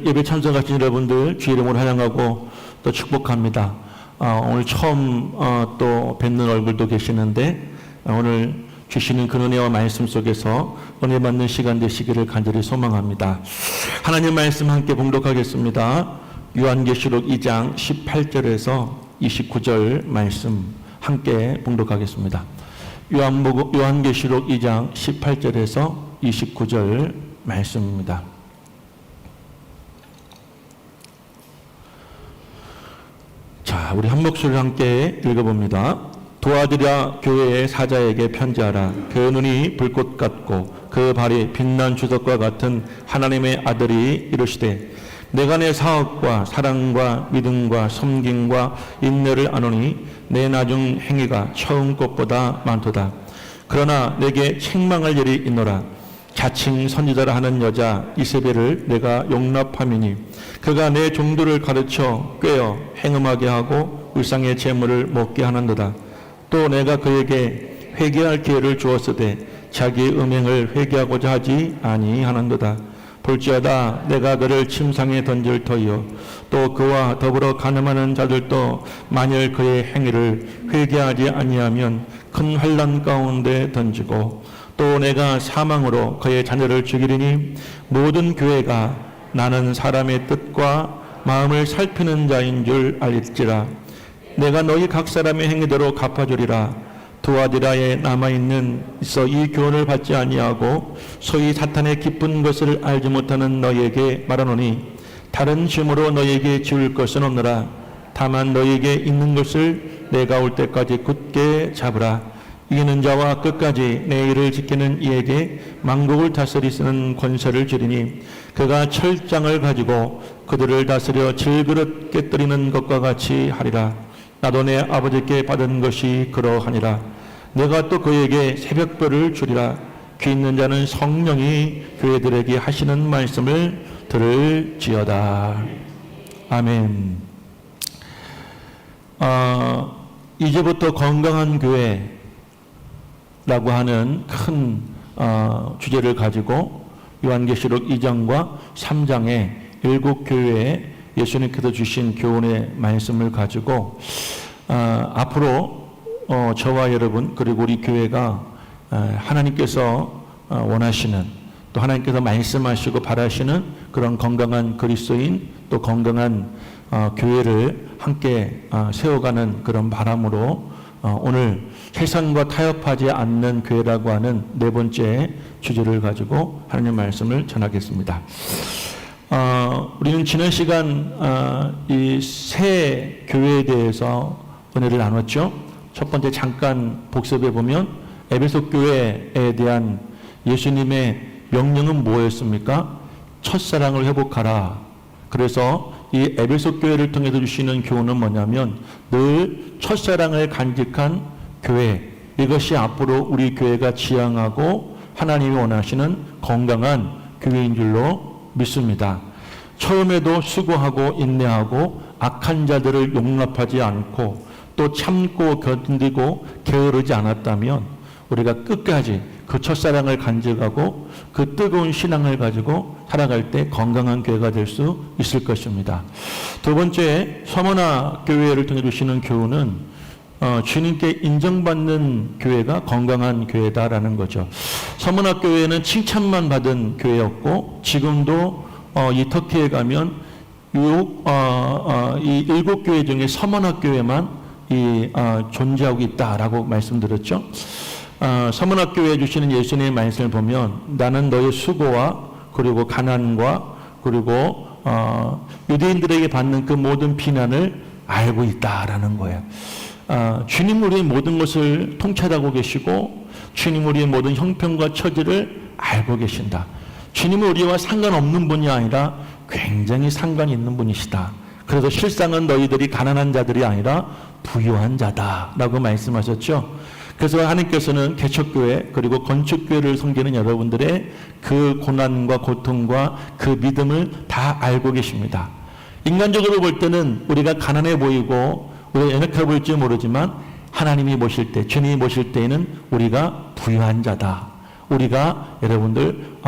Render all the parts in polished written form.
오늘 예배 참석하신 여러분들 주의 이름으로 환영하고 또 축복합니다. 오늘 처음 또 뵙는 얼굴도 계시는데 오늘 주시는 그 은혜와 말씀 속에서 은혜 받는 시간 되시기를 간절히 소망합니다. 하나님 말씀 함께 봉독하겠습니다. 요한계시록 2장 18절에서 29절 말씀 함께 봉독하겠습니다. 요한계시록 2장 18절에서 29절 말씀입니다. 자, 우리 한 목소리로 함께 읽어봅니다. 도아디라 교회의 사자에게 편지하라. 그 눈이 불꽃 같고 그 발이 빛난 주석과 같은 하나님의 아들이 이르시되 내가 내 사업과 사랑과 믿음과 섬김과 인내를 아노니 내 나중 행위가 처음 것보다 많도다. 그러나 내게 책망할 일이 있노라. 자칭 선지자라 하는 여자 이세벨을 내가 용납함이니 그가 내 종들을 가르쳐 꾀어 행음하게 하고 울상의 재물을 먹게 하는도다. 또 내가 그에게 회개할 기회를 주었으되 자기의 음행을 회개하고자 하지 아니하는도다. 볼지어다 내가 그를 침상에 던질 터이요 또 그와 더불어 간음하는 자들도 만일 그의 행위를 회개하지 아니하면 큰 환난 가운데 던지고 또 내가 사망으로 그의 자녀를 죽이리니 모든 교회가 나는 사람의 뜻과 마음을 살피는 자인 줄 알릴지라. 내가 너희 각 사람의 행위대로 갚아주리라. 두아디라에 남아있는 있어 이 교훈을 받지 아니하고 소위 사탄의 기쁜 것을 알지 못하는 너희에게 말하노니 다른 짐으로 너희에게 지울 것은 없노라. 다만 너희에게 있는 것을 내가 올 때까지 굳게 잡으라. 이기는 자와 끝까지 내 일을 지키는 이에게 만국을 다스리시는 권세를 주리니 그가 철장을 가지고 그들을 다스려 질그릇 깨뜨리는 것과 같이 하리라. 나도 내 아버지께 받은 것이 그러하니라. 내가 또 그에게 새벽별을 주리라. 귀 있는 자는 성령이 교회들에게 하시는 말씀을 들을지어다. 아멘. 이제부터 건강한 교회라고 하는 큰 주제를 가지고 요한계시록 2장과 3장의 7교회에 예수님께서 주신 교훈의 말씀을 가지고 앞으로 저와 여러분 그리고 우리 교회가 하나님께서 원하시는 또 하나님께서 말씀하시고 바라시는 그런 건강한 그리스도인 또 건강한 교회를 함께 세워가는 그런 바람으로 오늘 세상과 타협하지 않는 교회라고 하는 네 번째 주제를 가지고 하나님 말씀을 전하겠습니다. 우리는 지난 시간 이 새 교회에 대해서 은혜를 나눴죠. 첫 번째 잠깐 복습해 보면 에베소 교회에 대한 예수님의 명령은 뭐였습니까? 첫사랑을 회복하라. 그래서 이 에베소 교회를 통해서 주시는 교훈은 뭐냐면 늘 첫사랑을 간직한 교회, 이것이 앞으로 우리 교회가 지향하고 하나님이 원하시는 건강한 교회인 줄로 믿습니다. 처음에도 수고하고 인내하고 악한 자들을 용납하지 않고 또 참고 견디고 게으르지 않았다면 우리가 끝까지 그 첫사랑을 간직하고 그 뜨거운 신앙을 가지고 살아갈 때 건강한 교회가 될 수 있을 것입니다. 두 번째, 서머나 교회를 통해 주시는 교훈은 주님께 인정받는 교회가 건강한 교회다라는 거죠. 서머나 교회는 칭찬만 받은 교회였고 지금도 이 터키에 가면 이 7교회 중에 서머나 교회만 존재하고 있다라고 말씀드렸죠. 서머나 교회에 주시는 예수님의 말씀을 보면 나는 너의 수고와 그리고 가난과 그리고 유대인들에게 받는 그 모든 비난을 알고 있다라는 거예요. 주님 우리의 모든 것을 통찰하고 계시고 주님 우리의 모든 형편과 처지를 알고 계신다. 주님은 우리와 상관없는 분이 아니라 굉장히 상관이 있는 분이시다. 그래서 실상은 너희들이 가난한 자들이 아니라 부유한 자다라고 말씀하셨죠. 그래서 하나님께서는 개척교회 그리고 건축교회를 섬기는 여러분들의 그 고난과 고통과 그 믿음을 다 알고 계십니다. 인간적으로 볼 때는 우리가 가난해 보이고 우리가 연약해 보일지 모르지만 하나님이 보실 때, 주님이 보실 때에는 우리가 부유한 자다. 우리가 여러분들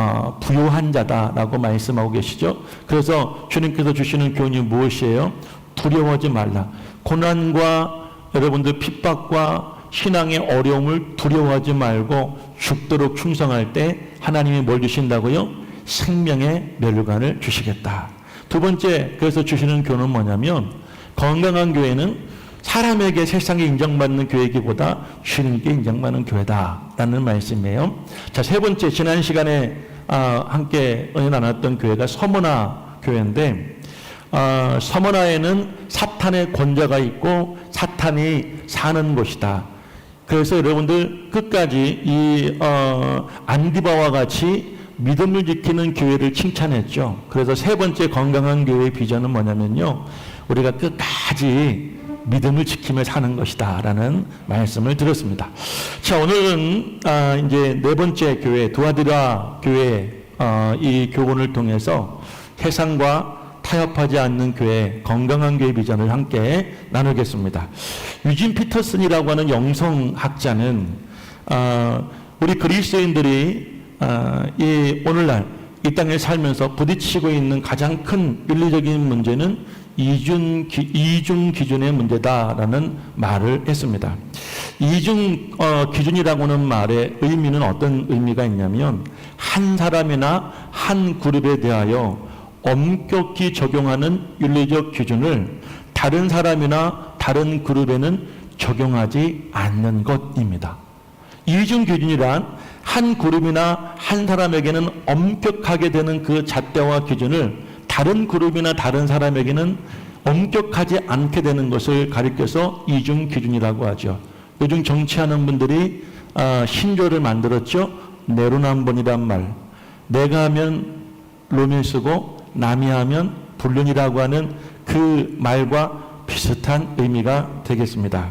부요한 자다라고 말씀하고 계시죠. 그래서 주님께서 주시는 교훈이 무엇이에요? 두려워하지 말라. 고난과 여러분들 핍박과 신앙의 어려움을 두려워하지 말고 죽도록 충성할 때 하나님이 뭘 주신다고요? 생명의 멸류관을 주시겠다. 두 번째, 그래서 주시는 교훈은 뭐냐면, 건강한 교회는 사람에게 세상에 인정받는 교회이기보다 주님께 인정받는 교회다라는 말씀이에요. 자, 세 번째, 지난 시간에 함께 은혜 나눴던 교회가 서문화 교회인데, 서문화에는 사탄의 권좌가 있고 사탄이 사는 곳이다. 그래서 여러분들 끝까지 이 안디바와 같이 믿음을 지키는 교회를 칭찬했죠. 그래서 세 번째 건강한 교회의 비전은 뭐냐면요, 우리가 끝까지 믿음을 지키며 사는 것이다 라는 말씀을 드렸습니다. 자, 오늘은 이제 네 번째 교회, 두아디라 교회 이 교훈을 통해서 세상과 타협하지 않는 교회, 건강한 교회 비전을 함께 나누겠습니다. 유진 피터슨이라고 하는 영성학자는 우리 그리스도인들이 오늘날 이 땅에 살면서 부딪히고 있는 가장 큰 윤리적인 문제는 이중 기준의 문제다라는 말을 했습니다. 이중 기준이라고 하는 말의 의미는 어떤 의미가 있냐면, 한 사람이나 한 그룹에 대하여 엄격히 적용하는 윤리적 기준을 다른 사람이나 다른 그룹에는 적용하지 않는 것입니다. 이중 기준이란 한 그룹이나 한 사람에게는 엄격하게 되는 그 잣대와 기준을 다른 그룹이나 다른 사람에게는 엄격하지 않게 되는 것을 가리켜서 이중 기준이라고 하죠. 요즘 정치하는 분들이 신조를 만들었죠. 내로남불이란 말. 내가 하면 롬을 쓰고 남이 하면 불륜이라고 하는 그 말과 비슷한 의미가 되겠습니다.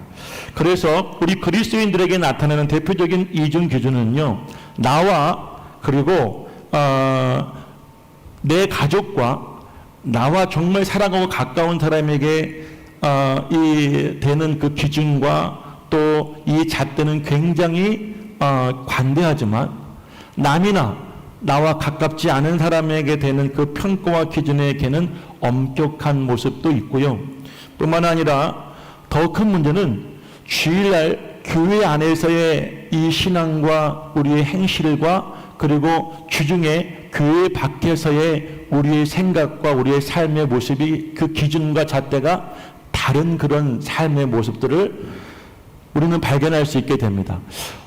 그래서 우리 그리스도인들에게 나타나는 대표적인 이중 기준은요, 나와 그리고 내 가족과 나와 정말 사랑하고 가까운 사람에게 되는 그 기준과 또 이 잣대는 굉장히 관대하지만, 남이나 나와 가깝지 않은 사람에게 되는 그 평가와 기준에게는 엄격한 모습도 있고요. 뿐만 아니라 더 큰 문제는 주일날 교회 안에서의 이 신앙과 우리의 행실과 그리고 주중에 교회 밖에서의 우리의 생각과 우리의 삶의 모습이, 그 기준과 잣대가 다른 그런 삶의 모습들을 우리는 발견할 수 있게 됩니다.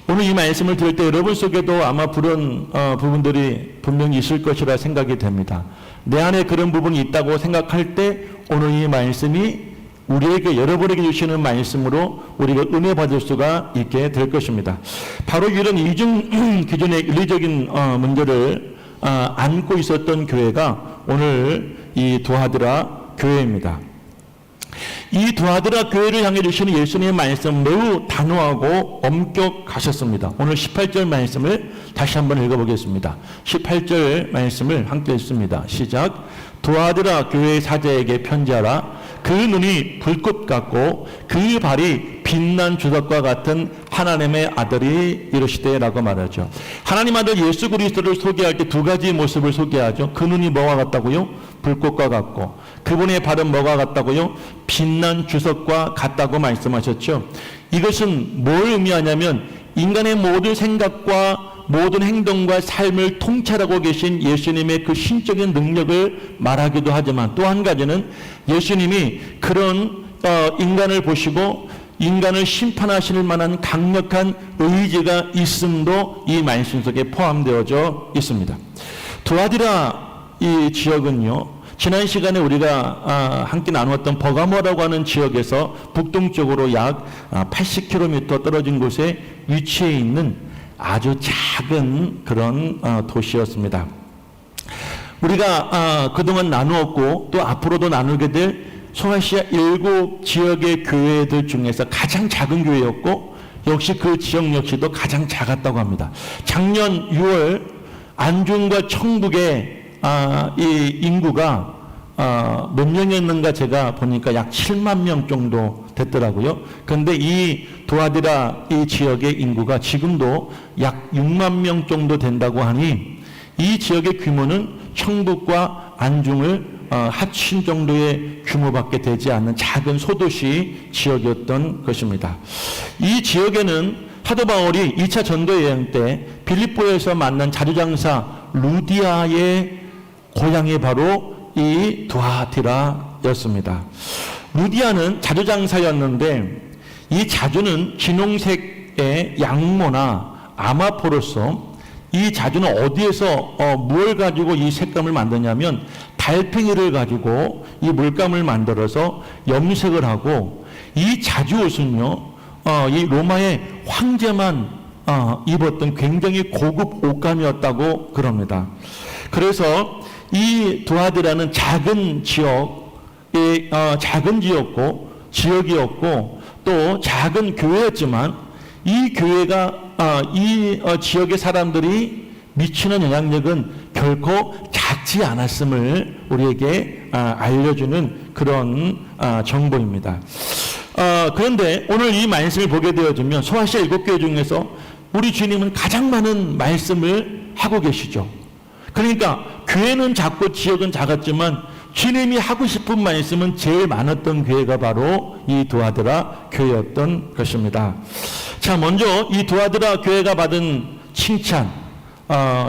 오늘 이 말씀을 들을 때 여러분 속에도 아마 그런 부분들이 분명히 있을 것이라 생각이 됩니다. 내 안에 그런 부분이 있다고 생각할 때 오늘 이 말씀이 우리에게, 여러분에게 주시는 말씀으로 우리가 은혜 받을 수가 있게 될 것입니다. 바로 이런 이중 기준의 윤리적인 문제를 안고 있었던 교회가 오늘 이 두아디라 교회입니다. 이 두아디라 교회를 향해 주시는 예수님의 말씀 매우 단호하고 엄격하셨습니다. 오늘 18절 말씀을 다시 한번 읽어보겠습니다. 18절 말씀을 함께 읽습니다. 시작. 두아디라 교회의 사자에게 편지하라. 그 눈이 불꽃 같고 그 발이 빛난 주석과 같은 하나님의 아들이 이르시되라고 말하죠. 하나님 아들 예수 그리스도를 소개할 때 두 가지 모습을 소개하죠. 그 눈이 뭐와 같다고요? 불꽃과 같고, 그분의 발은 뭐가 같다고요? 빛난 주석과 같다고 말씀하셨죠. 이것은 뭘 의미하냐면, 인간의 모든 생각과 모든 행동과 삶을 통찰하고 계신 예수님의 그 신적인 능력을 말하기도 하지만, 또 한 가지는 예수님이 그런 인간을 보시고 인간을 심판하실 만한 강력한 의지가 있음도 이 말씀 속에 포함되어져 있습니다. 두아디라 이 지역은요, 지난 시간에 우리가 함께 나누었던 버가모라고 하는 지역에서 북동쪽으로 약 80km 떨어진 곳에 위치해 있는 아주 작은 그런 도시였습니다. 우리가 그동안 나누었고 또 앞으로도 나누게 될 소아시아 7 지역의 교회들 중에서 가장 작은 교회였고, 역시 그 지역 역시도 가장 작았다고 합니다. 작년 6월 안중과 청북의 이 인구가 몇 명이었는가 제가 보니까 약 7만 명 정도 됐더라고요. 그런데 이 두아디라 이 지역의 인구가 지금도 약 6만 명 정도 된다고 하니 이 지역의 규모는 청북과 안중을 합친 정도의 규모밖에 되지 않는 작은 소도시 지역이었던 것입니다. 이 지역에는 사도 바울이 2차 전도 여행 때 빌립보에서 만난 자주장사 루디아의 고향이 바로 이 두아디라였습니다. 루디아는 자주장사였는데 이 자주는 진홍색의 양모나 아마포로서 이 자주는 어디에서 뭘 가지고 이 색감을 만드냐면 달팽이를 가지고 이 물감을 만들어서 염색을 하고 이 자주 옷은요 이 로마의 황제만 입었던 굉장히 고급 옷감이었다고 그럽니다. 그래서 이 두아디라는 작은 지역이었고 또 작은 교회였지만 이 교회가 이 지역의 사람들이 미치는 영향력은 결코 작지 않았음을 우리에게 알려주는 그런 정보입니다. 그런데 오늘 이 말씀을 보게 되어지면 소아시아 7교회 중에서 우리 주님은 가장 많은 말씀을 하고 계시죠. 그러니까 교회는 작고 지역은 작았지만 주님이 하고 싶은 말씀은 제일 많았던 교회가 바로 이 두아디라 교회였던 것입니다. 자, 먼저 이 두아디라 교회가 받은 칭찬,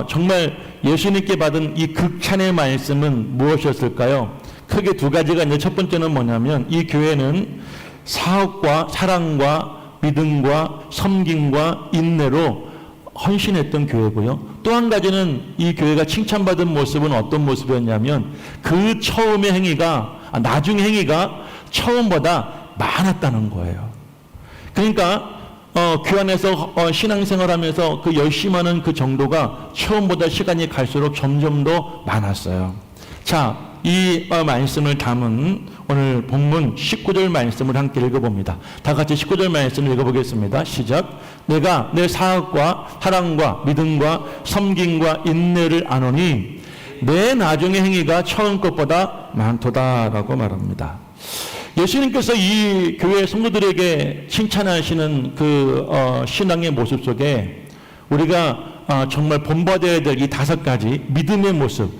정말 예수님께 받은 이 극찬의 말씀은 무엇이었을까요? 크게 두 가지가 있는데 첫 번째는 뭐냐면 이 교회는 사업과 사랑과 믿음과 섬김과 인내로 헌신했던 교회고요. 또 한 가지는 이 교회가 칭찬받은 모습은 어떤 모습이었냐면 그 처음의 행위가 나중의 행위가 처음보다 많았다는 거예요. 그러니까 교회 안에서 신앙생활하면서 그 열심히 하는 그 정도가 처음보다 시간이 갈수록 점점 더 많았어요. 자, 이 말씀을 담은 오늘 본문 19절 말씀을 함께 읽어봅니다. 다 같이 19절 말씀을 읽어보겠습니다. 시작. 내가 내 사역과 사랑과 믿음과 섬김과 인내를 아노니 내 나중의 행위가 처음 것보다 많도다라고 말합니다. 예수님께서 이 교회 성도들에게 칭찬하시는 그 신앙의 모습 속에 우리가 정말 본받아야 될 이 5가지 믿음의 모습,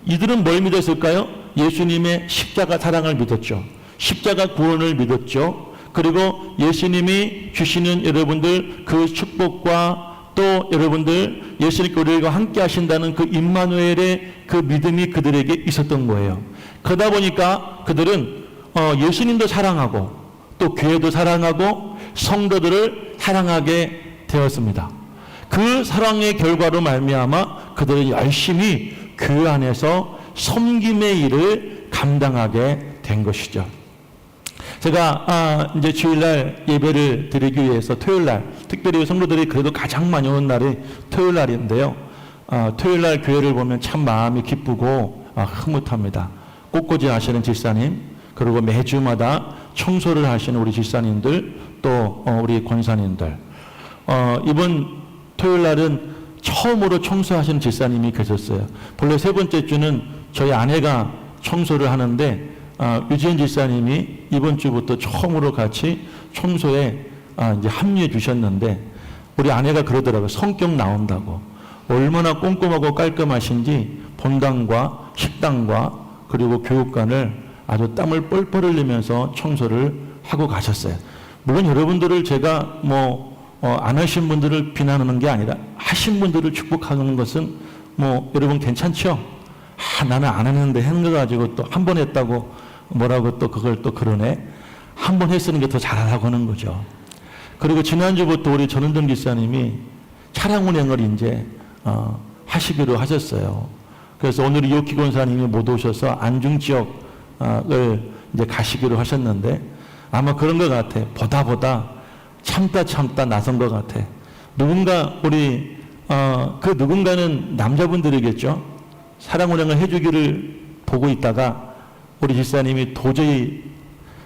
이들은 뭘 믿었을까요? 예수님의 십자가 사랑을 믿었죠. 십자가 구원을 믿었죠. 그리고 예수님이 주시는 여러분들 그 축복과 또 여러분들 예수님께 우리가 함께 하신다는 그 임마누엘의 그 믿음이 그들에게 있었던 거예요. 그러다 보니까 그들은 예수님도 사랑하고 또 교회도 사랑하고 성도들을 사랑하게 되었습니다. 그 사랑의 결과로 말미암아 그들은 열심히 교회 안에서 섬김의 일을 감당하게 된 것이죠. 제가 이제 주일날 예배를 드리기 위해서 토요일날, 특별히 성도들이 그래도 가장 많이 오는 날이 토요일날인데요. 토요일날 교회를 보면 참 마음이 기쁘고 흐뭇합니다. 꽃꽂이 하시는 집사님, 그리고 매주마다 청소를 하시는 우리 집사님들, 또 우리 권사님들. 이번 토요일날은 처음으로 청소하시는 집사님이 계셨어요. 본래 세 번째 주는 저희 아내가 청소를 하는데 유지현 집사님이 이번 주부터 처음으로 같이 청소에 이제 합류해 주셨는데 우리 아내가 그러더라고요. 성격 나온다고. 얼마나 꼼꼼하고 깔끔하신지 본당과 식당과 그리고 교육관을 아주 땀을 뻘뻘 흘리면서 청소를 하고 가셨어요. 물론 여러분들을 제가 안 하신 분들을 비난하는 게 아니라 하신 분들을 축복하는 것은 여러분 괜찮죠? 나는 안 했는데 하는 거 가지고 또 한 번 했다고 뭐라고 또 그걸 또 그러네. 한 번 했으는 게 더 잘하라고 하는 거죠. 그리고 지난주부터 우리 전은정 기사님이 차량 운행을 이제 하시기로 하셨어요. 그래서 오늘 이옥희 권사님이 못 오셔서 안중 지역을 이제 가시기로 하셨는데 아마 그런 것 같아. 보다 참다 나선 것 같아. 누군가 우리 그 누군가는 남자분들이겠죠. 사랑 운행을 해주기를 보고 있다가 우리 집사님이 도저히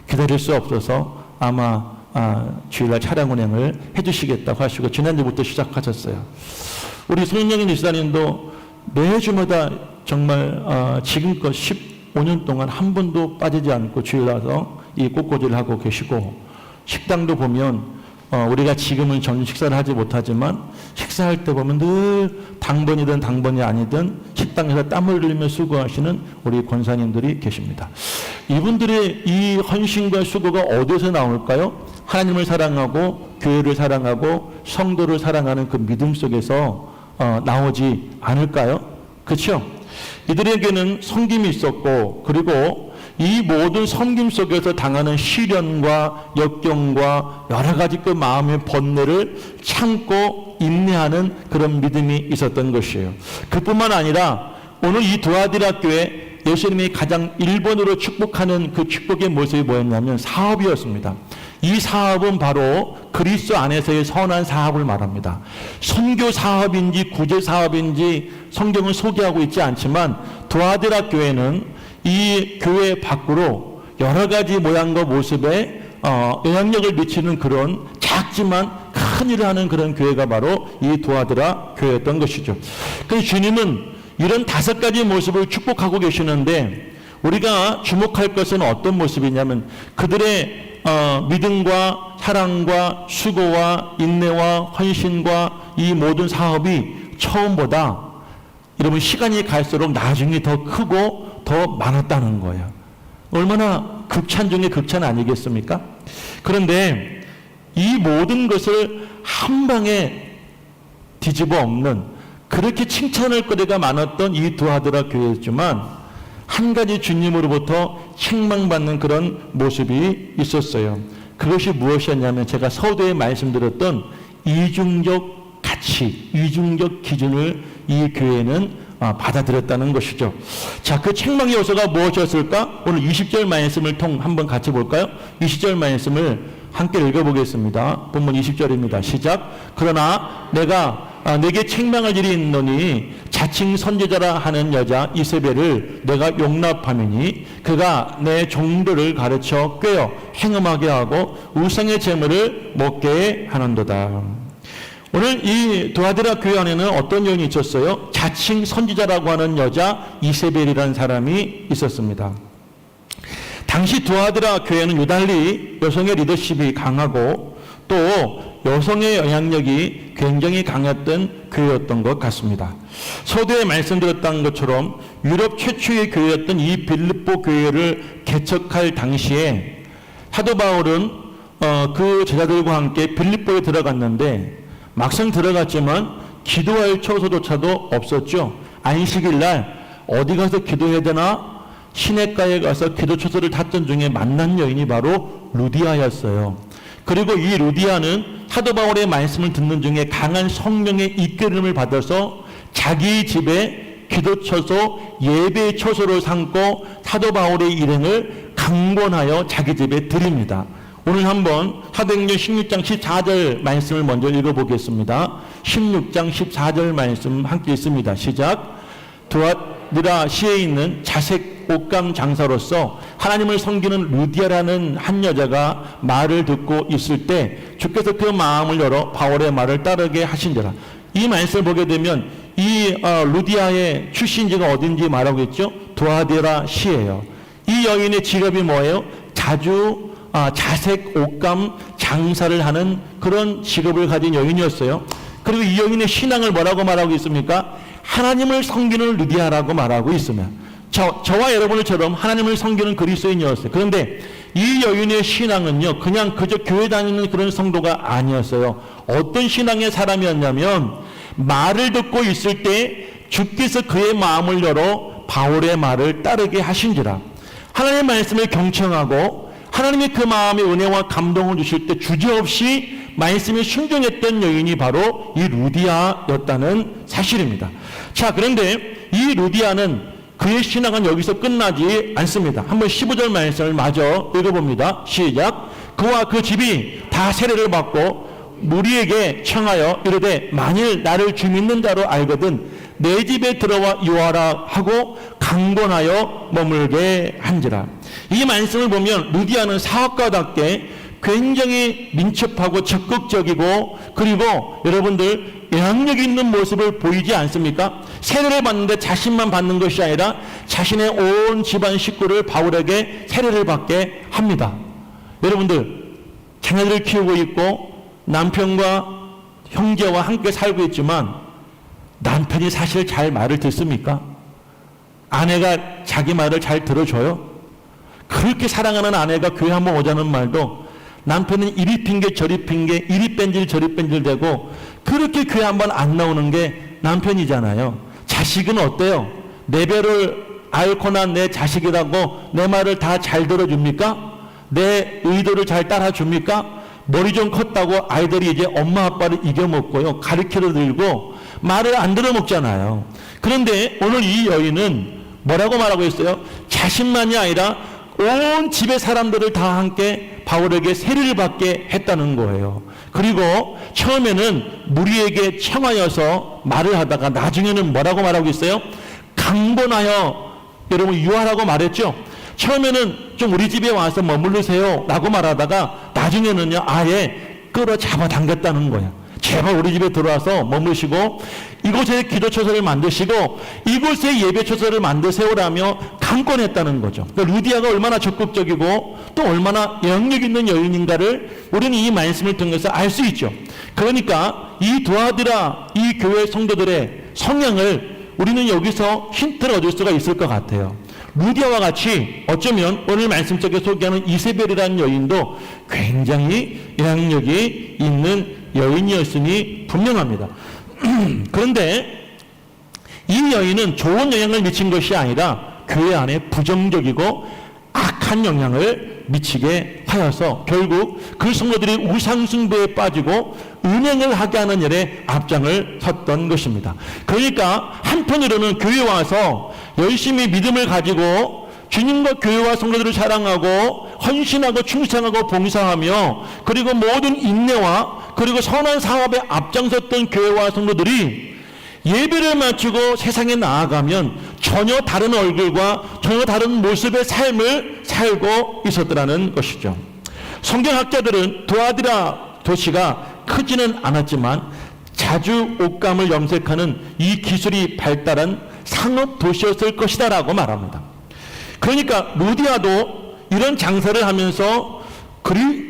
기다릴 수 없어서 아마 주일날 차량 운행을 해주시겠다고 하시고 지난주부터 시작하셨어요. 우리 손영인 집사님도 매주마다 정말 지금껏 15년 동안 한 번도 빠지지 않고 주일 와서 이 꽃꽂이를 하고 계시고 식당도 보면 우리가 지금은 점심 식사를 하지 못하지만 식사할 때 보면 늘 당번이든 당번이 아니든 식당에서 땀을 흘리며 수고하시는 우리 권사님들이 계십니다. 이분들의 이 헌신과 수고가 어디서 나올까요? 하나님을 사랑하고 교회를 사랑하고 성도를 사랑하는 그 믿음 속에서 나오지 않을까요? 그렇죠? 이들에게는 섬김이 있었고, 그리고 이 모든 섬김 속에서 당하는 시련과 역경과 여러 가지 그 마음의 번뇌를 참고 인내하는 그런 믿음이 있었던 것이에요. 그뿐만 아니라 오늘 이 두아디라 교회 예수님이 가장 1번으로 축복하는 그 축복의 모습이 뭐였냐면 사업이었습니다. 이 사업은 바로 그리스도 안에서의 선한 사업을 말합니다. 선교 사업인지 구제 사업인지 성경은 소개하고 있지 않지만 두아디라 교회는 이 교회 밖으로 여러 가지 모양과 모습에 영향력을 미치는 그런 작지만 큰 일을 하는 그런 교회가 바로 이 두아디라 교회였던 것이죠. 그래서 주님은 이런 5가지 모습을 축복하고 계시는데 우리가 주목할 것은 어떤 모습이냐면 그들의 믿음과 사랑과 수고와 인내와 헌신과 이 모든 사업이 처음보다 여러분 시간이 갈수록 나중에 더 크고 더 많았다는 거예요. 얼마나 극찬 중에 극찬 아니겠습니까? 그런데 이 모든 것을 한 방에 뒤집어 엎는 그렇게 칭찬할 거리가 많았던 이 두아디라 교회였지만 한 가지 주님으로부터 책망받는 그런 모습이 있었어요. 그것이 무엇이었냐면 제가 서두에 말씀드렸던 이중적 가치, 이중적 기준을 이 교회는 받아들였다는 것이죠. 자, 그 책망의 요소가 무엇이었을까? 오늘 20절 말씀을 한번 같이 볼까요? 20절 말씀을 함께 읽어보겠습니다. 본문 20절입니다. 시작. 그러나 내게 책망할 일이 있노니 자칭 선지자라 하는 여자 이세벨을 내가 용납하미니 그가 내 종들을 가르쳐 꾀어 행음하게 하고 우상의 제물을 먹게 하는도다. 오늘 이 두아디라 교회 안에는 어떤 여인이 있었어요? 자칭 선지자라고 하는 여자 이세벨이라는 사람이 있었습니다. 당시 두아디라 교회는 유달리 여성의 리더십이 강하고 또 여성의 영향력이 굉장히 강했던 교회였던 것 같습니다. 서두에 말씀드렸던 것처럼 유럽 최초의 교회였던 이 빌립보 교회를 개척할 당시에 사도 바울은 그 제자들과 함께 빌립보에 들어갔는데 막상 들어갔지만 기도할 처소조차도 없었죠. 안식일 날 어디 가서 기도해야 되나 시냇가에 가서 기도 처소를 찾던 중에 만난 여인이 바로 루디아였어요. 그리고 이 루디아는 사도 바울의 말씀을 듣는 중에 강한 성령의 이끌림을 받아서 자기 집에 기도 처소, 예배 처소를 삼고 사도 바울의 일행을 강권하여 자기 집에 드립니다. 오늘 한번 사도행전 16장 14절 말씀을 먼저 읽어보겠습니다. 16장 14절 말씀 함께 있습니다. 시작. 두아디라 시에 있는 자색 옷감 장사로서 하나님을 섬기는 루디아라는 한 여자가 말을 듣고 있을 때 주께서 그 마음을 열어 바울의 말을 따르게 하신지라. 이 말씀을 보게 되면 이 루디아의 출신지가 어딘지 말하고 있죠. 두아디라 시예요. 이 여인의 직업이 뭐예요? 자주 자색 옷감 장사를 하는 그런 직업을 가진 여인이었어요. 그리고 이 여인의 신앙을 뭐라고 말하고 있습니까? 하나님을 섬기는 루디아라고 말하고 있으면 저와 여러분들처럼 하나님을 섬기는 그리스도인이었어요. 그런데 이 여인의 신앙은요, 그냥 그저 교회 다니는 그런 성도가 아니었어요. 어떤 신앙의 사람이었냐면 말을 듣고 있을 때 주께서 그의 마음을 열어 바울의 말을 따르게 하신지라. 하나님의 말씀을 경청하고 하나님이 그 마음에 은혜와 감동을 주실 때 주저없이 말씀에 순종했던 여인이 바로 이 루디아였다는 사실입니다. 자, 그런데 이 루디아는 그의 신앙은 여기서 끝나지 않습니다. 한번 15절 말씀을 마저 읽어봅니다. 시작. 그와 그 집이 다 세례를 받고 무리에게 청하여 이르되 만일 나를 주 믿는 자로 알거든 내 집에 들어와 유하라 하고 강권하여 머물게 한지라. 이 말씀을 보면 루디아는 사업가답게 굉장히 민첩하고 적극적이고 그리고 여러분들 영향력 있는 모습을 보이지 않습니까? 세례를 받는데 자신만 받는 것이 아니라 자신의 온 집안 식구를 바울에게 세례를 받게 합니다. 여러분들 자녀들을 키우고 있고 남편과 형제와 함께 살고 있지만 남편이 사실 잘 말을 듣습니까? 아내가 자기 말을 잘 들어줘요? 그렇게 사랑하는 아내가 교회 한번 오자는 말도 남편은 이리 핑계 저리 핑계, 이리 뺀질 저리 뺀질 되고 그렇게 교회 한번 안 나오는 게 남편이잖아요. 자식은 어때요? 내 배를 앓거나 내 자식이라고 내 말을 다 잘 들어줍니까? 내 의도를 잘 따라줍니까? 머리 좀 컸다고 아이들이 이제 엄마 아빠를 이겨먹고요. 가르치러 들고 말을 안 들어먹잖아요. 그런데 오늘 이 여인은 뭐라고 말하고 있어요? 자신만이 아니라 온 집의 사람들을 다 함께 바울에게 세례를 받게 했다는 거예요. 그리고 처음에는 무리에게 청하여서 말을 하다가 나중에는 뭐라고 말하고 있어요? 강권하여 여러분 유하라고 말했죠. 처음에는 좀 우리 집에 와서 머무르세요 라고 말하다가 나중에는요 아예 끌어 잡아 당겼다는 거예요. 제발 우리 집에 들어와서 머무시고 이곳에 기도처소를 만드시고 이곳에 예배처소를 만드세요라며 강권했다는 거죠. 그러니까 루디아가 얼마나 적극적이고 또 얼마나 영향력 있는 여인인가를 우리는 이 말씀을 통해서 알 수 있죠. 그러니까 이 도아디라 이 교회 성도들의 성향을 우리는 여기서 힌트를 얻을 수가 있을 것 같아요. 루디아와 같이 어쩌면 오늘 말씀 속에 소개하는 이세벨이라는 여인도 굉장히 영향력이 있는 여인이었으니 분명합니다. 그런데 이 여인은 좋은 영향을 미친 것이 아니라 교회 안에 부정적이고 악한 영향을 미치게 하여서 결국 그 성도들이 우상숭배에 빠지고 은행을 하게 하는 일에 앞장을 섰던 것입니다. 그러니까 한편으로는 교회에 와서 열심히 믿음을 가지고 주님과 교회와 성도들을 사랑하고 헌신하고 충성하고 봉사하며 그리고 모든 인내와 그리고 선한 사업에 앞장섰던 교회와 성도들이 예배를 마치고 세상에 나아가면 전혀 다른 얼굴과 전혀 다른 모습의 삶을 살고 있었더라는 것이죠. 성경학자들은 도아디라 도시가 크지는 않았지만 자주 옷감을 염색하는 이 기술이 발달한 상업 도시였을 것이다 라고 말합니다. 그러니까 루디아도 이런 장사를 하면서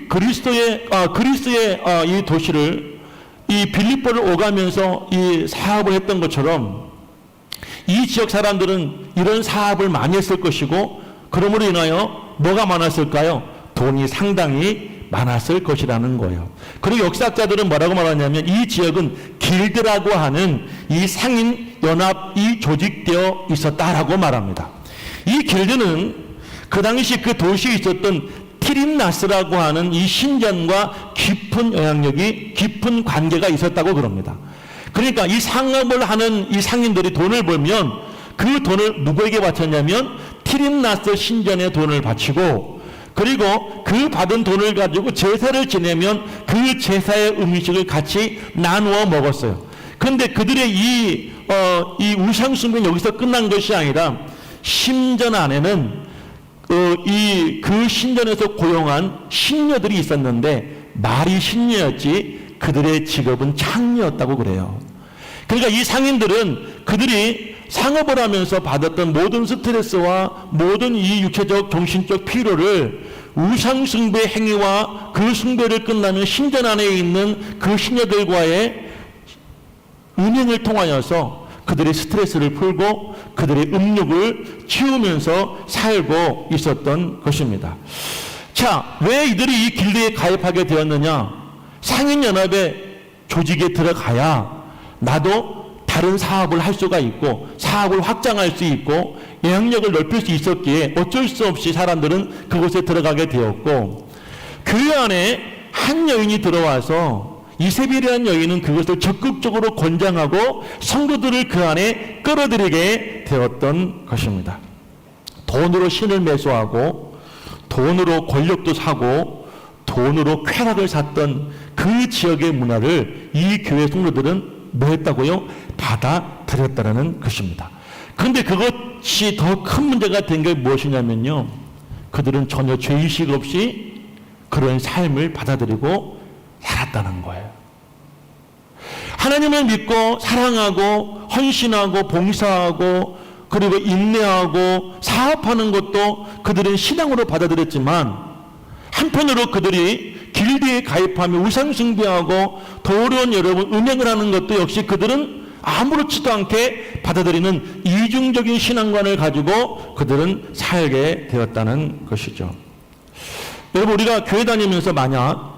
그리스의 이 도시를 이 빌립보를 오가면서 이 사업을 했던 것처럼 이 지역 사람들은 이런 사업을 많이 했을 것이고 그러므로 인하여 뭐가 많았을까요? 돈이 상당히 많았을 것이라는 거예요. 그리고 역사학자들은 뭐라고 말하냐면 이 지역은 길드라고 하는 이 상인 연합이 조직되어 있었다라고 말합니다. 이 길드는 그 당시 그 도시에 있었던 티린나스라고 하는 이 신전과 깊은 영향력이 깊은 관계가 있었다고 그럽니다. 그러니까 이 상업을 하는 이 상인들이 돈을 벌면 그 돈을 누구에게 바쳤냐면 티린나스 신전에 돈을 바치고 그리고 그 받은 돈을 가지고 제사를 지내면 그 제사의 음식을 같이 나누어 먹었어요. 그런데 그들의 이 우상숭배는 여기서 끝난 것이 아니라 신전 안에는 그 신전에서 고용한 신녀들이 있었는데 말이 신녀였지 그들의 직업은 창녀였다고 그래요. 그러니까 이 상인들은 그들이 상업을 하면서 받았던 모든 스트레스와 모든 이 육체적 정신적 피로를 우상숭배 행위와 그 숭배를 끝나는 신전 안에 있는 그 신녀들과의 은행을 통하여서 그들의 스트레스를 풀고 그들의 음욕을 치우면서 살고 있었던 것입니다. 자, 왜 이들이 이 길드에 가입하게 되었느냐? 상인연합의 조직에 들어가야 나도 다른 사업을 할 수가 있고 사업을 확장할 수 있고 영향력을 넓힐 수 있었기에 어쩔 수 없이 사람들은 그곳에 들어가게 되었고 교회 안에 한 여인이 들어와서 이세벨이라는 여인은 그것을 적극적으로 권장하고 성도들을 그 안에 끌어들이게 되었던 것입니다. 돈으로 신을 매수하고 돈으로 권력도 사고 돈으로 쾌락을 샀던 그 지역의 문화를 이 교회 성도들은 뭐 했다고요? 받아들였다는 것입니다. 그런데 그것이 더 큰 문제가 된 게 무엇이냐면요. 그들은 전혀 죄의식 없이 그런 삶을 받아들이고 살았다는 거예요. 하나님을 믿고 사랑하고 헌신하고 봉사하고 그리고 인내하고 사업하는 것도 그들은 신앙으로 받아들였지만 한편으로 그들이 길드에 가입하며 우상숭배하고 더 어려운 여러분 음행을 하는 것도 역시 그들은 아무렇지도 않게 받아들이는 이중적인 신앙관을 가지고 그들은 살게 되었다는 것이죠. 여러분, 우리가 교회 다니면서 만약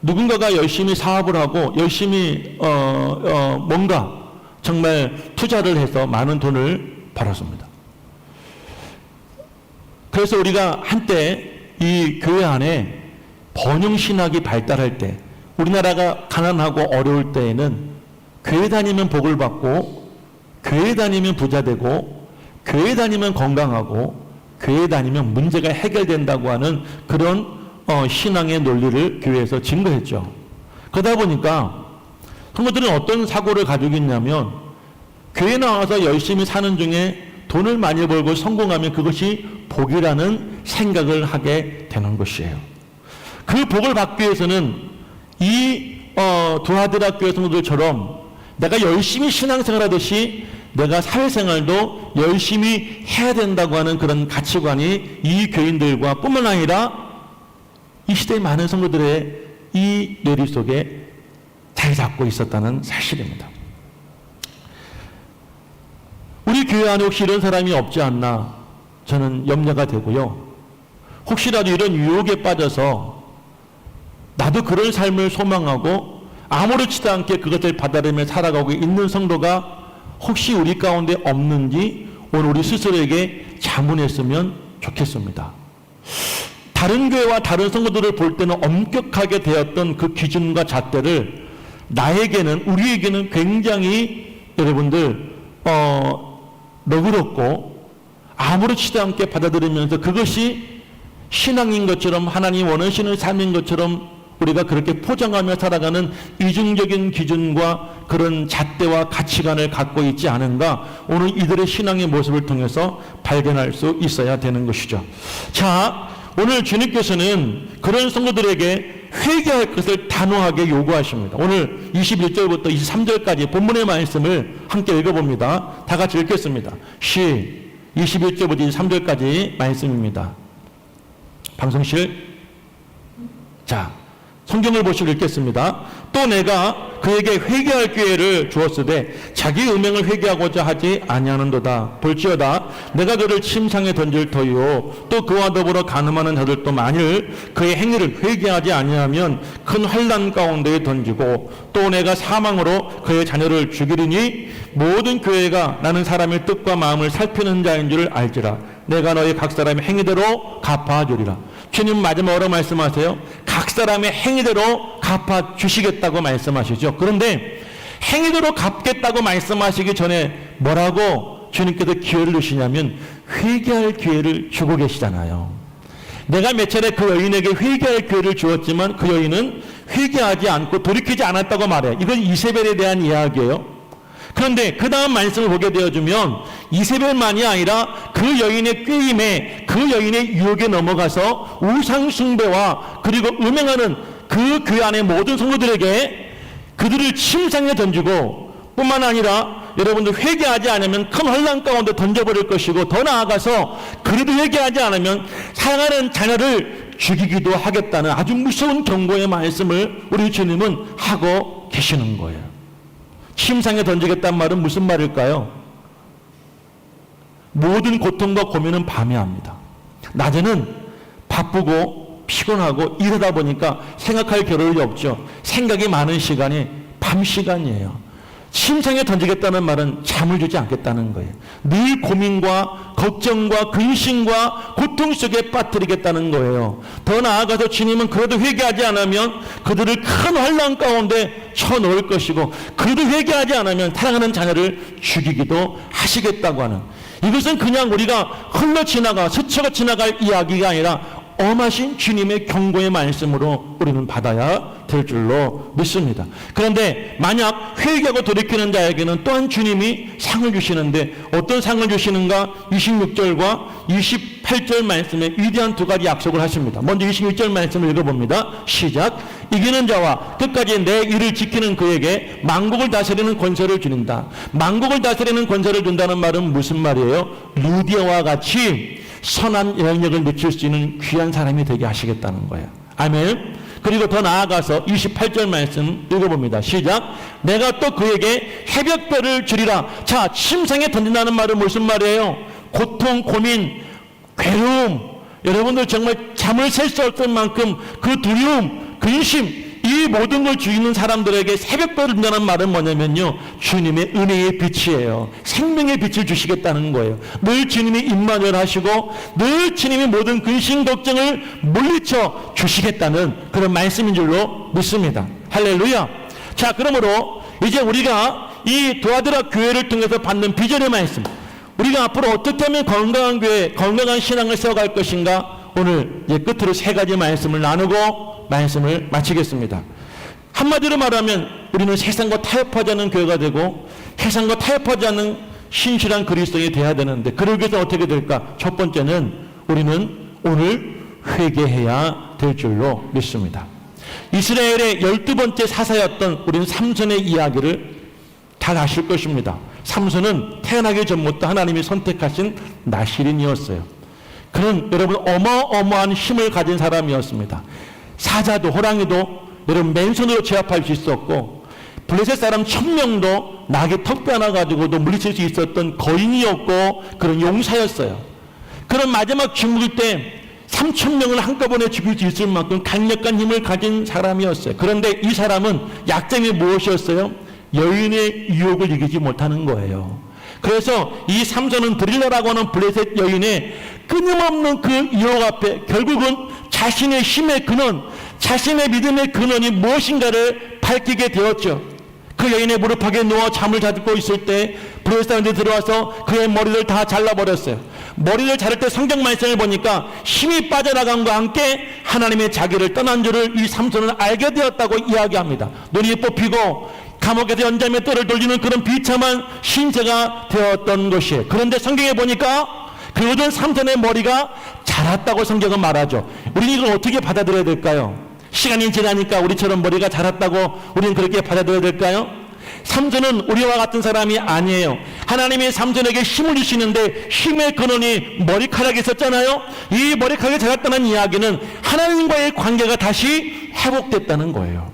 누군가가 열심히 사업을 하고 열심히 뭔가 정말 투자를 해서 많은 돈을 벌었습니다. 그래서 우리가 한때 이 교회 안에 번영신학이 발달할 때, 우리나라가 가난하고 어려울 때에는 교회 다니면 복을 받고, 교회 다니면 부자 되고, 교회 다니면 건강하고, 교회 다니면 문제가 해결된다고 하는 그런 신앙의 논리를 교회에서 증거했죠. 그러다 보니까 성도들은 어떤 사고를 가지고 있냐면, 교회 나와서 열심히 사는 중에 돈을 많이 벌고 성공하면 그것이 복이라는 생각을 하게 되는 것이에요. 그 복을 받기 위해서는 이 두아드라 교회 성도들처럼 내가 열심히 신앙생활 하듯이 내가 사회생활도 열심히 해야 된다고 하는 그런 가치관이 이 교인들과 뿐만 아니라 이 시대의 많은 성도들의 이 뇌리 속에 자리 잡고 있었다는 사실입니다. 우리 교회 안에 혹시 이런 사람이 없지 않나 저는 염려가 되고요. 혹시라도 이런 유혹에 빠져서 나도 그런 삶을 소망하고 아무렇지도 않게 그것을 받아들이며 살아가고 있는 성도가 혹시 우리 가운데 없는지 오늘 우리 스스로에게 자문했으면 좋겠습니다. 다른 교회와 다른 성도들을 볼 때는 엄격하게 되었던 그 기준과 잣대를 나에게는, 우리에게는 굉장히 여러분들 너그럽고 아무렇지도 않게 받아들이면서 그것이 신앙인 것처럼, 하나님 원하시는 삶인 것처럼 우리가 그렇게 포장하며 살아가는 이중적인 기준과 그런 잣대와 가치관을 갖고 있지 않은가, 오늘 이들의 신앙의 모습을 통해서 발견할 수 있어야 되는 것이죠. 자, 오늘 주님께서는 그런 성도들에게 회개할 것을 단호하게 요구하십니다. 오늘 21절부터 23절까지 본문의 말씀을 함께 읽어봅니다. 다 같이 읽겠습니다. 21절부터 23절까지 말씀입니다. 방송실, 자, 성경을 보시고 읽겠습니다. 또 내가 그에게 회개할 기회를 주었으되 자기 음행을 회개하고자 하지 아니하는도다. 볼지어다 내가 그를 침상에 던질 터이요 또 그와 더불어 간음하는 자들도 만일 그의 행위를 회개하지 아니하면 큰 환난 가운데에 던지고, 또 내가 사망으로 그의 자녀를 죽이리니 모든 교회가 나는 사람의 뜻과 마음을 살피는 자인 줄 알지라. 내가 너희 각 사람의 행위대로 갚아주리라. 주님 마지막으로 말씀하세요. 각 사람의 행위대로 갚아주시겠다고 말씀하시죠. 그런데 행위대로 갚겠다고 말씀하시기 전에 뭐라고 주님께서 기회를 주시냐면 회개할 기회를 주고 계시잖아요. 내가 몇 차례 그 여인에게 회개할 기회를 주었지만 그 여인은 회개하지 않고 돌이키지 않았다고 말해요. 이건 이세벨에 대한 이야기예요. 그런데 그 다음 말씀을 보게 되어주면 이세벨만이 아니라 그 여인의 꾀임에, 그 여인의 유혹에 넘어가서 우상숭배와 그리고 음행하는 그 교회 안의 모든 성도들에게 그들을 침상에 던지고, 뿐만 아니라 여러분들 회개하지 않으면 큰 혼란 가운데 던져버릴 것이고, 더 나아가서 그래도 회개하지 않으면 사랑하는 자녀를 죽이기도 하겠다는 아주 무서운 경고의 말씀을 우리 주님은 하고 계시는 거예요. 침상에 던지겠다는 말은 무슨 말일까요? 모든 고통과 고민은 밤에 합니다. 낮에는 바쁘고 피곤하고 이러다 보니까 생각할 겨를이 없죠. 생각이 많은 시간이 밤 시간이에요. 침상에 던지겠다는 말은 잠을 주지 않겠다는 거예요. 늘 고민과 걱정과 근심과 고통 속에 빠뜨리겠다는 거예요. 더 나아가서 주님은 그래도 회개하지 않으면 그들을 큰 환난 가운데 쳐넣을 것이고, 그래도 회개하지 않으면 사랑하는 자녀를 죽이기도 하시겠다고 하는, 이것은 그냥 우리가 흘러 지나가 스쳐 지나갈 이야기가 아니라 엄하신 주님의 경고의 말씀으로 우리는 받아야 될 줄로 믿습니다. 그런데 만약 회개하고 돌이키는 자에게는 또한 주님이 상을 주시는데, 어떤 상을 주시는가? 26절과 28절 말씀에 위대한 두 가지 약속을 하십니다. 먼저 26절 말씀을 읽어봅니다. 시작. 이기는 자와 끝까지 내 일을 지키는 그에게 만국을 다스리는 권세를 주는다. 만국을 다스리는 권세를 준다는 말은 무슨 말이에요? 루디아와 같이 선한 영향력을 미칠 수 있는 귀한 사람이 되게 하시겠다는 거예요. 아멘. 그리고 더 나아가서 28절 말씀 읽어봅니다. 시작. 내가 또 그에게 새벽별을 주리라. 자, 침상에 던진다는 말은 무슨 말이에요? 고통, 고민, 괴로움, 여러분들 정말 잠을 셀 수 없을 만큼 그 두려움, 근심, 이 모든 걸 주이는 사람들에게 새벽별을 준다는 말은 뭐냐면요, 주님의 은혜의 빛이에요. 생명의 빛을 주시겠다는 거예요. 늘 주님이 임마누엘 하시고 늘 주님이 모든 근심 걱정을 물리쳐 주시겠다는 그런 말씀인 줄로 믿습니다. 할렐루야. 자, 그러므로 이제 우리가 이 도아드라 교회를 통해서 받는 비전의 말씀, 우리가 앞으로 어떻게 하면 건강한 교회, 건강한 신앙을 세워갈 것인가, 오늘 이제 끝으로 세 가지 말씀을 나누고 말씀을 마치겠습니다. 한마디로 말하면 우리는 세상과 타협하지 않는 교회가 되고 세상과 타협하지 않는 신실한 그리스도인이 되어야 되는데, 그러기 위해서 어떻게 될까? 첫 번째는 우리는 오늘 회개해야 될 줄로 믿습니다. 이스라엘의 12번째 사사였던 우리는 삼손의 이야기를 잘 아실 것입니다. 삼손은 태어나기 전부터 하나님이 선택하신 나실인이었어요. 그는 여러분 어마어마한 힘을 가진 사람이었습니다. 사자도 호랑이도 여러분 맨손으로 제압할 수 있었고, 블레셋 사람 1000명도 낙의 턱뼈 하나 가지고도 물리칠 수 있었던 거인이었고, 그런 용사였어요. 그런 마지막 죽을 때 3000명을 한꺼번에 죽일 수 있을 만큼 강력한 힘을 가진 사람이었어요. 그런데 이 사람은 약점이 무엇이었어요? 여인의 유혹을 이기지 못하는 거예요. 그래서 이 삼손은 드릴라라고 하는 블레셋 여인의 끊임없는 그 유혹 앞에 결국은 자신의 힘의 근원, 자신의 믿음의 근원이 무엇인가를 밝히게 되었죠. 그 여인의 무릎팍에 누워 잠을 자고 있을 때 블레셋 사람들이 들어와서 그의 머리를 다 잘라버렸어요. 머리를 자를 때 성경 말씀을 보니까 힘이 빠져나간과 함께 하나님의 자기를 떠난 줄을 이 삼손은 알게 되었다고 이야기합니다. 눈이 뽑히고 감옥에서 연장에 뜰을 돌리는 그런 비참한 신세가 되었던 것이에요. 그런데 성경에 보니까 그 모든 삼손의 머리가 자랐다고 성경은 말하죠. 우리는 이걸 어떻게 받아들여야 될까요? 시간이 지나니까 우리처럼 머리가 자랐다고 우리는 그렇게 받아들여야 될까요? 삼손은 우리와 같은 사람이 아니에요. 하나님이 삼손에게 힘을 주시는데 힘의 근원이 머리카락에 있었잖아요. 이 머리카락이 자랐다는 이야기는 하나님과의 관계가 다시 회복됐다는 거예요.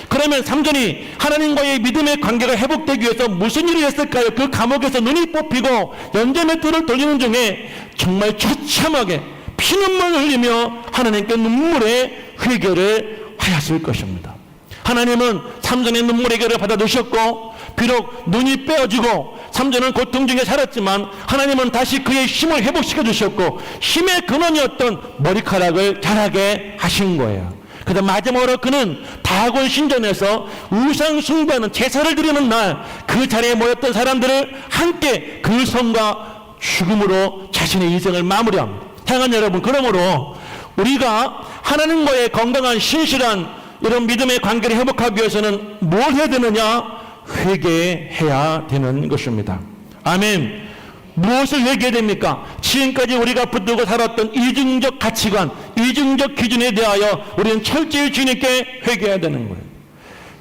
그러면 삼손이 하나님과의 믿음의 관계가 회복되기 위해서 무슨 일을 했을까요? 그 감옥에서 눈이 뽑히고 연장의 뜰을 돌리는 중에 정말 처참하게 피눈물 흘리며 하나님께 눈물의 회개를 하였을 것입니다. 하나님은 삼손의 눈물의 회개를 받아주셨고, 비록 눈이 빼어지고 삼손은 고통 중에 살았지만 하나님은 다시 그의 힘을 회복시켜 주셨고 힘의 근원이었던 머리카락을 자라게 하신 거예요. 그래서 마지막으로 그는 다곤 신전에서 우상 숭배하는 제사를 드리는 날 그 자리에 모였던 사람들을 함께 그 성과 죽음으로 자신의 인생을 마무리합니다. 사랑하는 여러분, 그러므로 우리가 하나님과의 건강한 신실한 이런 믿음의 관계를 회복하기 위해서는 뭘 해야 되느냐? 회개해야 되는 것입니다. 아멘. 무엇을 회개해야 됩니까? 지금까지 우리가 붙들고 살았던 이중적 가치관, 이중적 기준에 대하여 우리는 철저히 주님께 회개해야 되는 거예요.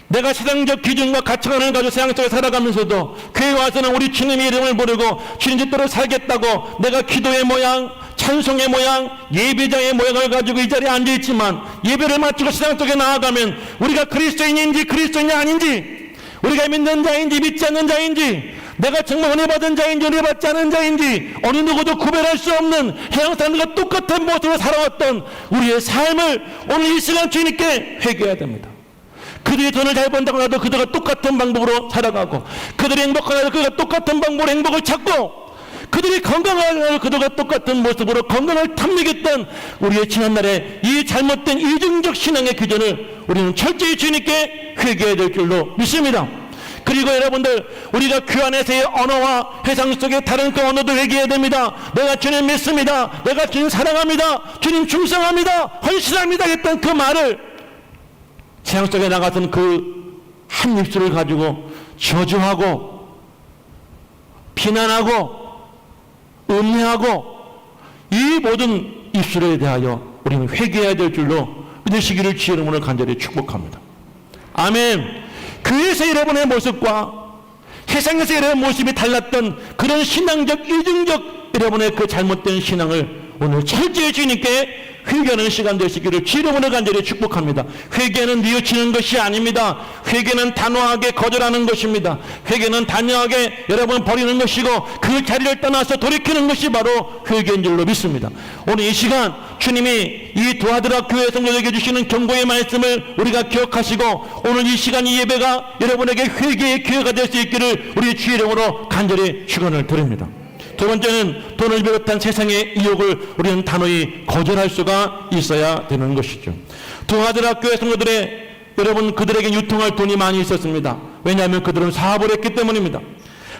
내가 세상적 기준과 가치관을 가지고 세상 속에 살아가면서도 교회 와서는 우리 주님의 이름을 부르고 주님 뜻대로 살겠다고 내가 기도의 모양, 찬송의 모양, 예배자의 모양을 가지고 이 자리에 앉아있지만 예배를 마치고 세상 속에 나아가면 우리가 그리스도인인지 그리스도인이 아닌지, 우리가 믿는 자인지 믿지 않는 자인지, 내가 정말 은혜 받은 자인지 은혜 받지 않은 자인지 어느 누구도 구별할 수 없는 해양 사람들과 똑같은 모습으로 살아왔던 우리의 삶을 오늘 이 시간 주님께 회개해야 됩니다. 그들이 돈을 잘 번다고 해도 그들과 똑같은 방법으로 살아가고, 그들이 행복하다고 그들과 똑같은 방법으로 행복을 찾고, 그들이 건강하다고 그들과 똑같은 모습으로 건강을 탐닉했던 우리의 지난날의 이 잘못된 이중적 신앙의 기준을 우리는 철저히 주님께 회개해야 될 줄로 믿습니다. 그리고 여러분들, 우리가 그 안에서의 언어와 회상 속의 다른 그 언어도 회개해야 됩니다. 내가 주님 믿습니다, 내가 주님 사랑합니다, 주님 충성합니다, 헌신합니다 했던 그 말을 세상 속에 나가서는 그 한 입술을 가지고 저주하고 비난하고 음해하고, 이 모든 입술에 대하여 우리는 회개해야 될 줄로 믿으시기를 주의 이름으로 간절히 축복합니다. 아멘. 교회에서 여러분의 모습과 세상에서 여러분의 모습이 달랐던 그런 신앙적 이중적 여러분의 그 잘못된 신앙을 오늘 철저히 주님께 회개하는 시간 되시기를 주님으로 간절히 축복합니다. 회개는 뉘우치는 것이 아닙니다. 회개는 단호하게 거절하는 것입니다. 회개는 단호하게 여러분 버리는 것이고 그 자리를 떠나서 돌이키는 것이 바로 회개인 줄로 믿습니다. 오늘 이 시간 주님이 이 도하드라 교회 성도에게 주시는 경고의 말씀을 우리가 기억하시고 오늘 이 시간 이 예배가 여러분에게 회개의 기회가 될 수 있기를 우리 주의 이름으로 간절히 축원을 드립니다. 두 번째는 돈을 비롯한 세상의 유혹을 우리는 단호히 거절할 수가 있어야 되는 것이죠. 도하드라 교회 성도들의 여러분 그들에게 유통할 돈이 많이 있었습니다. 왜냐하면 그들은 사업을 했기 때문입니다.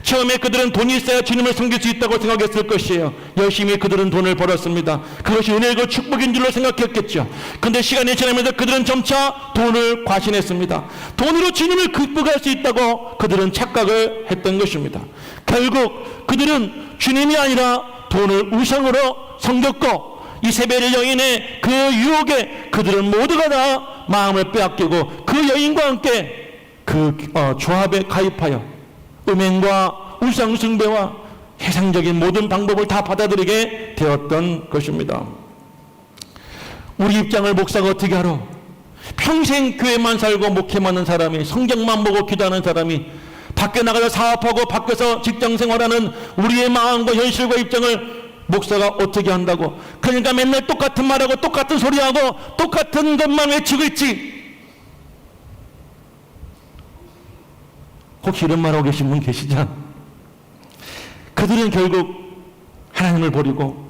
처음에 그들은 돈이 있어야 주님을 섬길 수 있다고 생각했을 것이에요. 열심히 그들은 돈을 벌었습니다. 그것이 은혜고 축복인 줄로 생각했겠죠. 그런데 시간이 지나면서 그들은 점차 돈을 과신했습니다. 돈으로 주님을 극복할 수 있다고 그들은 착각을 했던 것입니다. 결국 그들은 주님이 아니라 돈을 우상으로 섬겼고 이세벨 여인의 그 유혹에 그들은 모두가 다 마음을 빼앗기고 그 여인과 함께 그 조합에 가입하여 음행과 우상 숭배와 세상적인 모든 방법을 다 받아들이게 되었던 것입니다. 우리 입장을 목사가 어떻게 하러? 평생 교회만 살고 목회만 하는 사람이, 성경만 보고 기도하는 사람이 밖에 나가서 사업하고 밖에서 직장생활하는 우리의 마음과 현실과 입장을 목사가 어떻게 한다고? 그러니까 맨날 똑같은 말하고 똑같은 소리하고 똑같은 것만 외치고 있지. 혹시 이런 말하고 계신 분 계시죠? 그들은 결국 하나님을 버리고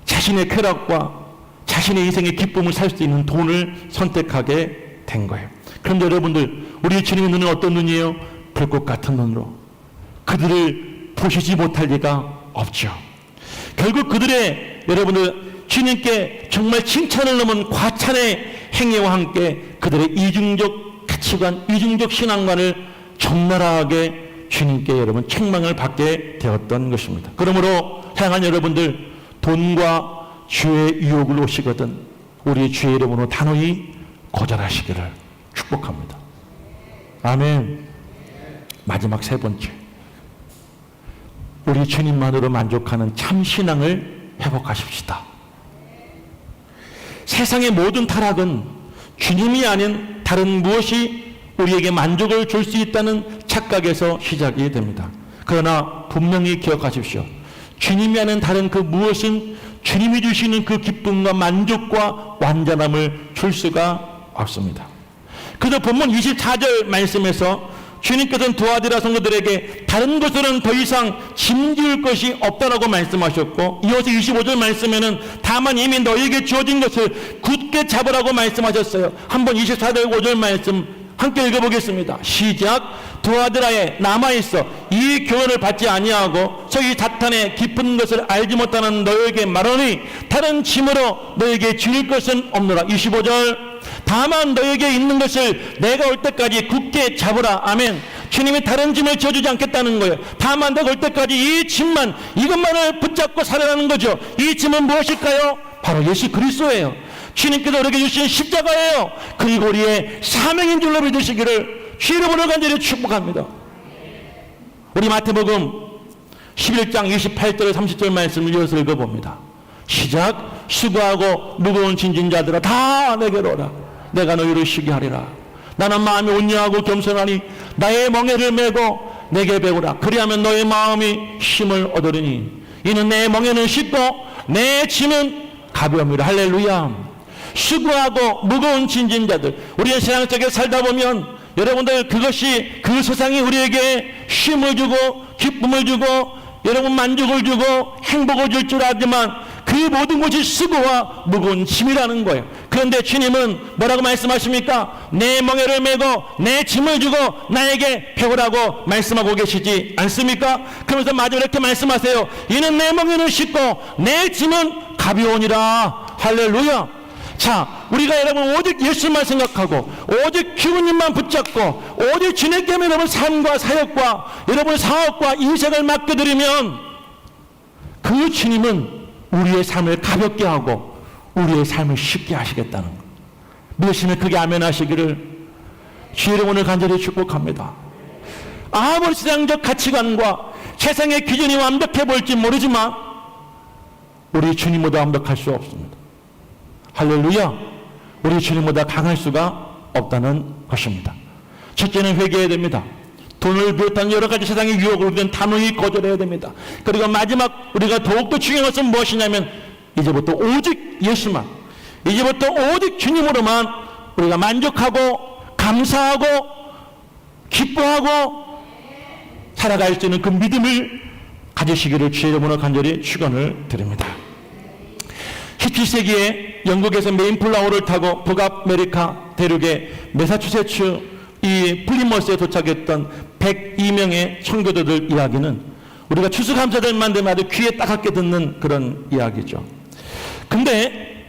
자신의 쾌락과 자신의 인생의 기쁨을 살 수 있는 돈을 선택하게 된 거예요. 그런데 여러분들, 우리 주님의 눈은 어떤 눈이에요? 불꽃 같은 눈으로 그들을 보시지 못할 리가 없죠. 결국 그들의 여러분들 주님께 정말 칭찬을 넘은 과찬의 행위와 함께 그들의 이중적 가치관, 이중적 신앙관을 적나라하게 주님께 여러분 책망을 받게 되었던 것입니다. 그러므로 사랑하는 여러분들, 돈과 주의 유혹을 오시거든 우리 주의 이름으로 단호히 거절하시기를 축복합니다. 아멘. 마지막 세 번째, 우리 주님만으로 만족하는 참 신앙을 회복하십시다. 세상의 모든 타락은 주님이 아닌 다른 무엇이 우리에게 만족을 줄 수 있다는 착각에서 시작이 됩니다. 그러나 분명히 기억하십시오. 주님이 아닌 다른 그 무엇은 주님이 주시는 그 기쁨과 만족과 완전함을 줄 수가 없습니다. 그래서 본문 24절 말씀에서 주님께서는 도하드라 성도들에게 다른 것으로는 더 이상 짐질 것이 없다라고 말씀하셨고, 이어서 25절 말씀에는 다만 이미 너희에게 주어진 것을 굳게 잡으라고 말씀하셨어요. 한번 24절 5절 말씀 함께 읽어보겠습니다. 시작. 도하드라에 남아있어 이 교훈을 받지 아니하고 저희 사탄의 깊은 것을 알지 못하는 너에게 말하니 다른 짐으로 너에게 줄일 것은 없노라. 25절. 다만 너에게 있는 것을 내가 올 때까지 굳게 잡으라. 아멘. 주님이 다른 짐을 지어주지 않겠다는 거예요. 다만 내가 올 때까지 이 짐만, 이것만을 붙잡고 살아가는 거죠. 이 짐은 무엇일까요? 바로 예수 그리스도예요. 주님께서 우리에게 주신 십자가예요. 그리고 우리의 사명인 줄로 믿으시기를 주의 이름으로 간절히 축복합니다. 우리 마태복음 11장 28절 30절 말씀을 이어서 읽어봅니다. 시작. 수고하고 무거운 짐진 자들아 다 내게로 오라. 내가 너희를 쉬게 하리라. 나는 마음이 온유하고 겸손하니 나의 멍에를 메고 내게 배우라. 그리하면 너의 마음이 힘을 얻으리니 이는 내 멍에는 쉽고 내 짐은 가벼움이라. 할렐루야. 수고하고 무거운 짐진 자들, 우리의 세상 속에 살다 보면 여러분들 그것이, 그 세상이 우리에게 쉼을 주고 기쁨을 주고 여러분 만족을 주고 행복을 줄 줄 알지만 그 모든 것이 수고와 무거운 짐이라는 거예요. 그런데 주님은 뭐라고 말씀하십니까? 내 멍에를 메고 내 짐을 주고 나에게 배우라고 말씀하고 계시지 않습니까? 그러면서 마지막에 이렇게 말씀하세요. 이는 내 멍에는 쉽고 내 짐은 가벼우니라. 할렐루야. 자, 우리가 여러분 오직 예수만 생각하고 오직 주님만 붙잡고 오직 주님께 여러분 삶과 사역과 여러분 사업과 인생을 맡겨드리면 그 주님은 우리의 삶을 가볍게 하고 우리의 삶을 쉽게 하시겠다는 것. 믿으시면 그게 아멘 하시기를 주의 이름으로 간절히 축복합니다. 아무리 세상적 가치관과 세상의 기준이 완벽해 보일지 모르지만 우리 주님보다 완벽할 수 없습니다. 할렐루야. 우리 주님보다 강할 수가 없다는 것입니다. 첫째는 회개해야 됩니다. 돈을 비롯한 여러 가지 세상의 유혹을 우리는 단호히 거절해야 됩니다. 그리고 마지막 우리가 더욱더 중요한 것은 무엇이냐면 이제부터 오직 예수만, 이제부터 오직 주님으로만 우리가 만족하고 감사하고 기뻐하고 살아갈 수 있는 그 믿음을 가지시기를 주의 이름으로 간절히 축원을 드립니다. 17세기에 영국에서 메인플라워를 타고 북아메리카 대륙의 매사추세츠 이 플리머스에 도착했던 102명의 청교도들 이야기는 우리가 추수감사절만 되면 아주 귀에 따갑게 듣는 그런 이야기죠. 근데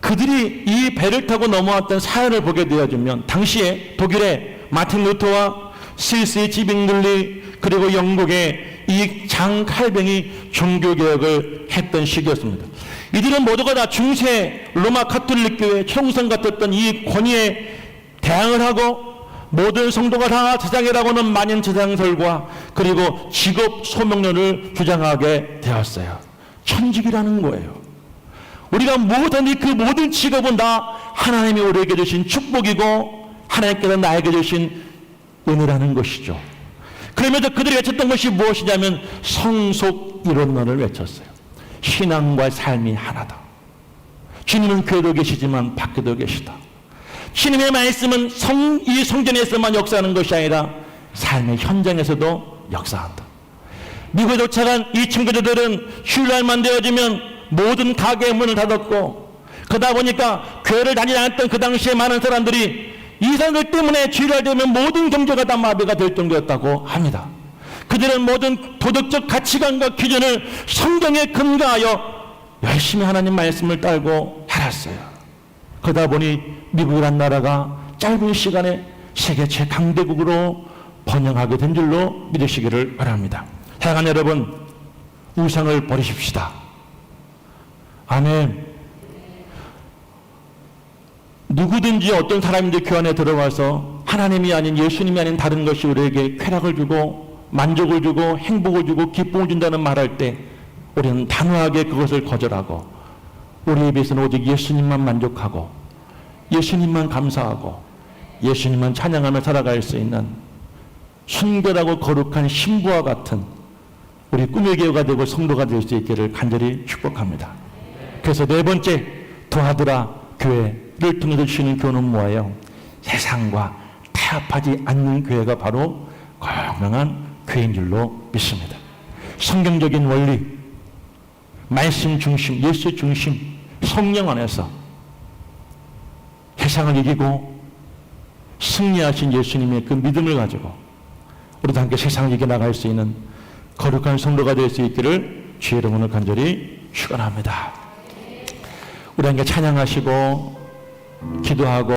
그들이 이 배를 타고 넘어왔던 사연을 보게 되어지면 당시에 독일의 마틴 루터와 스위스의 지빙들리 그리고 영국의 이 장칼뱅이 종교개혁을 했던 시기였습니다. 이들은 모두가 다 중세 로마 카톨릭교회 총성 같았던 이 권위에 대항을 하고 모든 성도가 다 제사장이라고는 만연제사장설과 그리고 직업 소명론을 주장하게 되었어요. 천직이라는 거예요. 우리가 뭐든지 그 모든 직업은 다 하나님이 우리에게 주신 축복이고 하나님께서 나에게 주신 은혜라는 것이죠. 그러면서 그들이 외쳤던 것이 무엇이냐면 성속 이론론을 외쳤어요. 신앙과 삶이 하나다. 주님은 교회도 계시지만 밖에도 계시다. 주님의 말씀은 이 성전에서만 역사하는 것이 아니라 삶의 현장에서도 역사한다. 미국에 도착한 이 청교도들은 휴일날만 되어지면 모든 가게의 문을 닫았고 그러다 보니까 교회를 다니지 않았던 그 당시에 많은 사람들이 이 사람들 때문에 주일날 되면 모든 경제가 다 마비가 될 정도였다고 합니다. 그들은 모든 도덕적 가치관과 기준을 성경에 근거하여 열심히 하나님 말씀을 따르고 살았어요. 그러다 보니 미국이란 나라가 짧은 시간에 세계 최강대국으로 번영하게 된 줄로 믿으시기를 바랍니다. 사랑하는 여러분, 우상을 버리십시다. 아멘. 누구든지 어떤 사람인지 교회 안에 들어와서 하나님이 아닌 예수님이 아닌 다른 것이 우리에게 쾌락을 주고 만족을 주고 행복을 주고 기쁨을 준다는 말할 때 우리는 단호하게 그것을 거절하고 우리 입에서는 오직 예수님만 만족하고 예수님만 감사하고 예수님만 찬양하며 살아갈 수 있는 순결하고 거룩한 신부와 같은 우리 꿈의 교회가 되고 성도가 될 수 있기를 간절히 축복합니다. 그래서 네 번째, 도하드라 교회를 통해서 주시는 교훈은 뭐예요? 세상과 타협하지 않는 교회가 바로 건강한 교회인 줄로 믿습니다. 성경적인 원리, 말씀 중심, 예수 중심, 성령 안에서 세상을 이기고 승리하신 예수님의 그 믿음을 가지고 우리도 함께 세상을 이겨나갈 수 있는 거룩한 성도가 될 수 있기를 주의 이름으로 간절히 축원합니다. 우리 함께 찬양하시고 기도하고